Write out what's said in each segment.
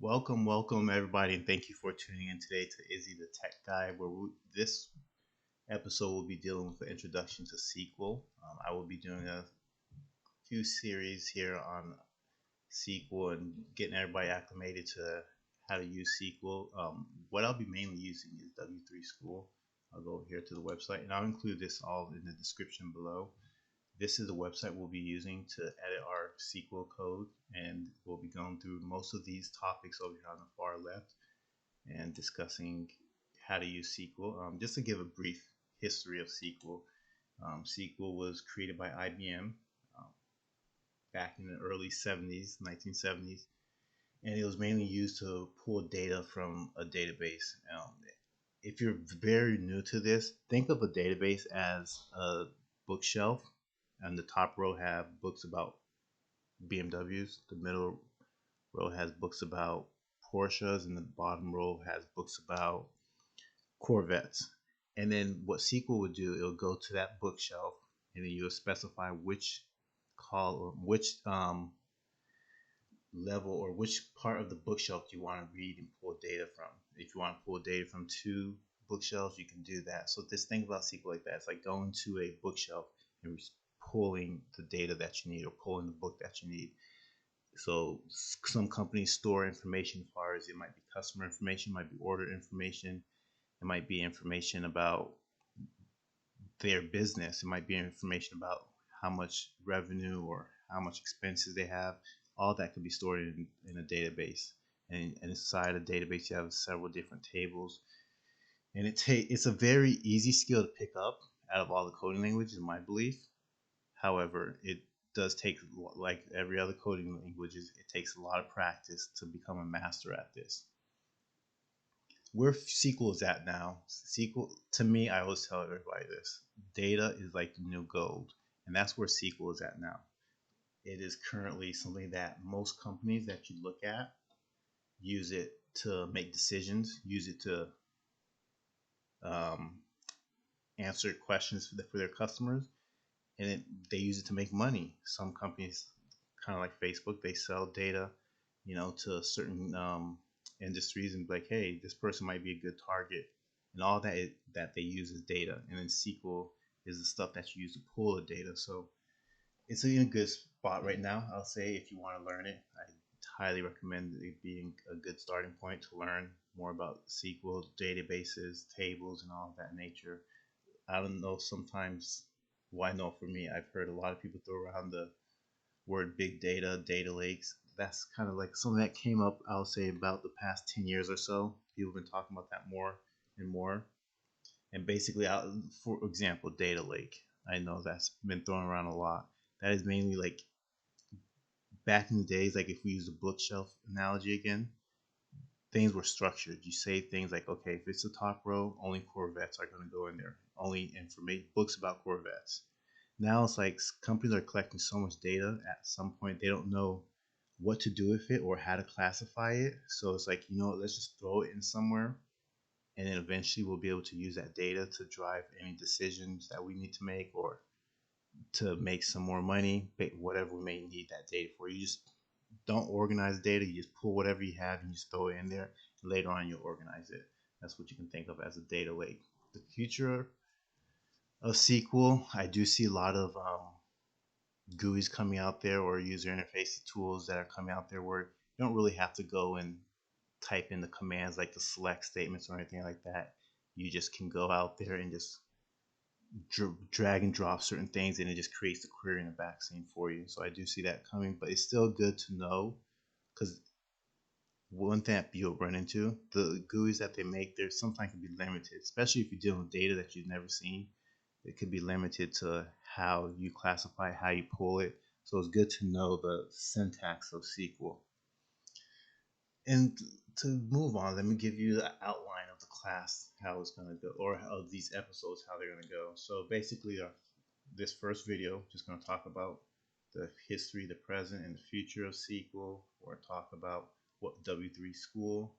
Welcome everybody, and thank you for tuning in today to Izzy the Tech Guy, where this episode will be dealing with the introduction to SQL. I will be doing a few series here on SQL and getting everybody acclimated to how to use SQL. What I'll be mainly using is w3school. I'll go over here to the website, and I'll include this all in the description below. This is the website we'll be using to edit our SQL code, and we'll be going through most of these topics over here on the far left and discussing how to use SQL. Just to give a brief history of SQL, SQL was created by IBM um, back in the early 70s, 1970s, and it was mainly used to pull data from a database. If you're very new to this, think of a database as a bookshelf, and the top row have books about BMWs, the middle row has books about Porsches, and the bottom row has books about Corvettes. And then what SQL would do, it'll go to that bookshelf, and then you'll specify which level or which part of the bookshelf you want to read and pull data from. If you want to pull data from two bookshelves, you can do that. So just think about SQL like that. It's like going to a bookshelf and pulling the data that you need or pulling the book that you need. So some companies store information as far as it might be customer information, might be order information, it might be information about their business. It might be information about how much revenue or how much expenses they have. All that could be stored in a database. And inside a database, you have several different tables. And it's a very easy skill to pick up out of all the coding languages, in my belief. However, it does take, like every other coding languages, it takes a lot of practice to become a master at this. Where SQL is at now, SQL, to me, I always tell everybody this: data is like the new gold, and that's where SQL is at now. It is currently something that most companies that you look at use it to make decisions, use it to um, answer questions for their customers, and they use it to make money. Some companies, kind of like Facebook, they sell data, to certain industries and be like, hey, this person might be a good target, and all that they use is data, and then SQL is the stuff that you use to pull the data. So it's in a good spot right now. I'll say if you want to learn it, I highly recommend it being a good starting point to learn more about SQL databases, tables, and all of that nature. I don't know, sometimes, well, I know for me, I've heard a lot of people throw around the word big data, data lakes. That's kind of like something that came up, I'll say, about the past 10 years or so. People have been talking about that more and more. And basically, for example, data lake. I know that's been thrown around a lot. That is mainly like back in the days, like if we use the bookshelf analogy again, things were structured. You say things like, okay, if it's the top row, only Corvettes are going to go in there. Only information, books about Corvettes. Now it's like companies are collecting so much data at some point they don't know what to do with it or how to classify it. So it's like, let's just throw it in somewhere, and then eventually we'll be able to use that data to drive any decisions that we need to make or to make some more money, whatever we may need that data for. You just don't organize data. You just pull whatever you have and you just throw it in there. And later on, you'll organize it. That's what you can think of as a data lake. The future of SQL, I do see a lot of GUIs coming out there or user interface tools that are coming out there where you don't really have to go and type in the commands like the select statements or anything like that. You just can go out there and just drag and drop certain things, and it just creates the query in the back scene for you. So I do see that coming, but it's still good to know because one thing that you'll run into, the GUIs that they make, there sometimes can be limited, especially if you're dealing with data that you've never seen. It could be limited to how you classify, how you pull it. So it's good to know the syntax of SQL. And to move on, let me give you the outline of the class, how it's going to go, or of these episodes, how they're going to go. So basically, this first video just going to talk about the history, the present, and the future of SQL, or talk about what w3school.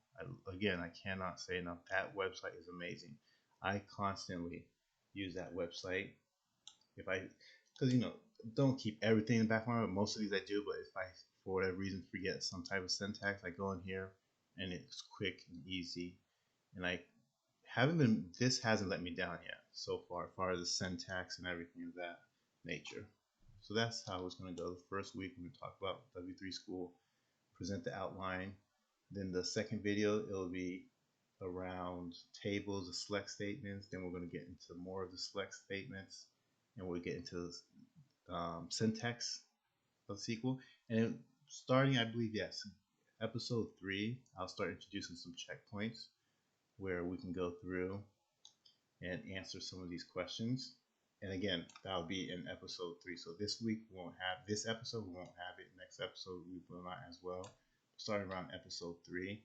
Again, I cannot say enough. That website is amazing. I constantly use that website. Because don't keep everything in the background. Most of these I do, but if I, for whatever reason, forget some type of syntax, I go in here and it's quick and easy. And I haven't been this hasn't let me down yet so far, as far as the syntax and everything of that nature. So that's how it's going to go. The first week we're going to talk about W3 School, present the outline. Then the second video it'll be around tables, the select statements. Then we're going to get into more of the select statements, and we'll get into syntax of SQL. And starting, I believe, yes, episode 3, I'll start introducing some checkpoints where we can go through and answer some of these questions. And again, that'll be in episode 3. So this week we won't have this episode, we won't have it. Next episode we will not as well. Starting around episode 3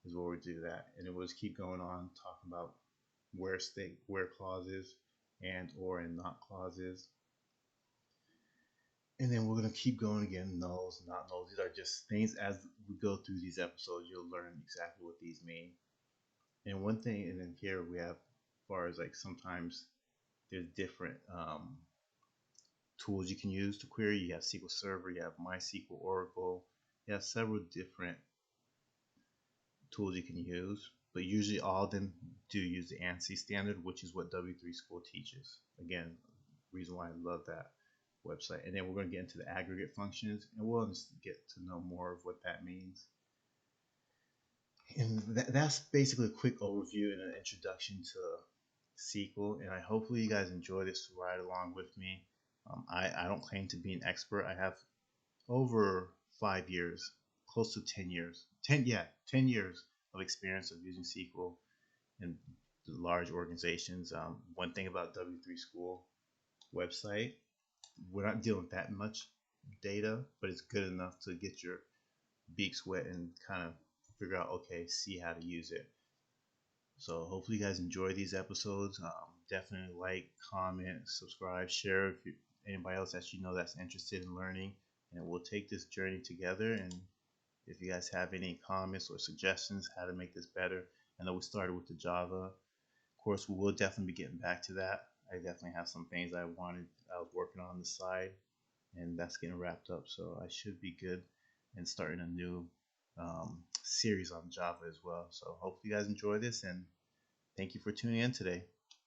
is where we do that, and it will just keep going on talking about where clauses and or and not clauses. And then we're going to keep going again, nulls, not nulls. These are just things as we go through these episodes, you'll learn exactly what these mean. And one thing, and then here we have, as far as like sometimes there's different tools you can use to query. You have SQL Server, you have MySQL, Oracle. You have several different tools you can use, but usually all of them do use the ANSI standard, which is what W3school teaches. Again, reason why I love that website. And then we're going to get into the aggregate functions, and we'll just get to know more of what that means. And that's basically a quick overview and an introduction to SQL. And I hopefully you guys enjoy this ride along with me. I don't claim to be an expert. I have over 5 years, close to 10 years, 10 years of experience of using SQL in large organizations. One thing about W3school website, we're not dealing with that much data, but it's good enough to get your beaks wet and kind of figure out, okay, see how to use it. So hopefully you guys enjoy these episodes. Definitely like, comment, subscribe, share if anybody else that you know that's interested in learning, and we'll take this journey together. And if you guys have any comments or suggestions how to make this better, I know we started with the Java. Of course, we will definitely be getting back to that. I definitely have some things I was working on the side, and that's getting wrapped up. So I should be good and starting a new series on Java as well. So hopefully you guys enjoy this, and thank you for tuning in today.